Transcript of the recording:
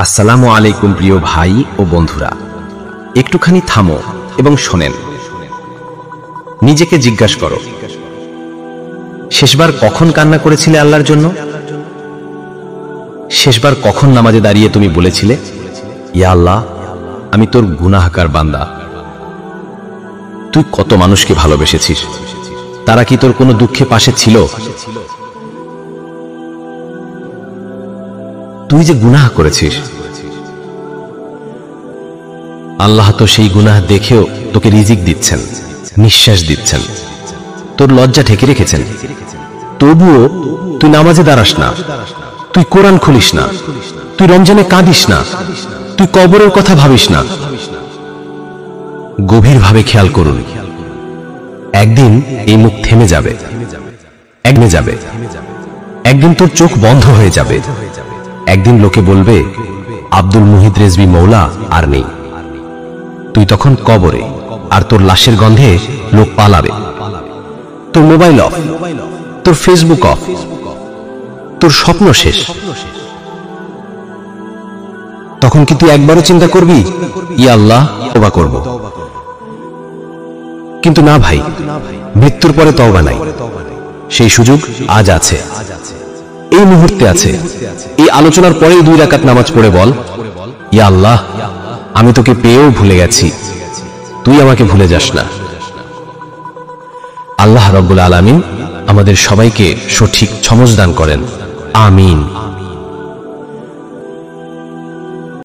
আসসালামু আলাইকুম প্রিয় ভাই ও বন্ধুরা, একটুখানি থামো এবং শোনেন। নিজেকে জিজ্ঞাসা করো, শেষবার কখন কান্না করেছিলে আল্লাহর জন্য? শেষবার কখন নামাজে দাঁড়িয়ে তুমি বলেছিলে, ইয়া আল্লাহ, আমি তোর গুনাহগার বান্দা। তুই কত মানুষকে ভালোবেসেছিস, তারা কি তোর কোনো দুঃখে পাশে ছিল? তুই যে গুনাহ করেছিস, আল্লাহ তো সেই গুনাহ দেখেও তোকে রিজিক দিচ্ছেন, নিঃশ্বাস দিচ্ছেন, তোর লজ্জা ঢেকে রেখেছেন। তবুও তুই নামাজে দাঁড়াস না, তুই কোরআন খুলিস না, তুই রমজানে কাঁদিস না, তুই কবরের কথা ভাবিস না। গভীরভাবে খেয়াল করুন, একদিন এই মুখ থেমে যাবে, একদিন তোর চোখ বন্ধ হয়ে যাবে। একদিন লোকে বলবে, আব্দুল মুহিত রেজভী মৌলা আর নেই। তুই তখন কবরে, আর তোর লাশের গন্ধে লোক পালাবে। তোর মোবাইল অফ, তোর ফেসবুক অফ, তোর স্বপ্ন শেষ। তখন কি তুই একবারও চিন্তা করবি, ইয়া আল্লাহ, তওবা করব? কিন্তু না ভাই, মৃত্যুর পরে তওবা নাই। সেই সুযোগ আজ আছে, এই মুহূর্তে আছে। এই আলোচনার পরেই 2 রাকাত নামাজ পড়ে বল, ইয়া আল্লাহ, আমি তোকে পেয়েও ভুলে গেছি, তুই আমাকে ভুলে যাস না। আল্লাহ রাব্বুল আলামিন আমাদের সবাইকে সঠিক সমঝ দান করেন। আমিন।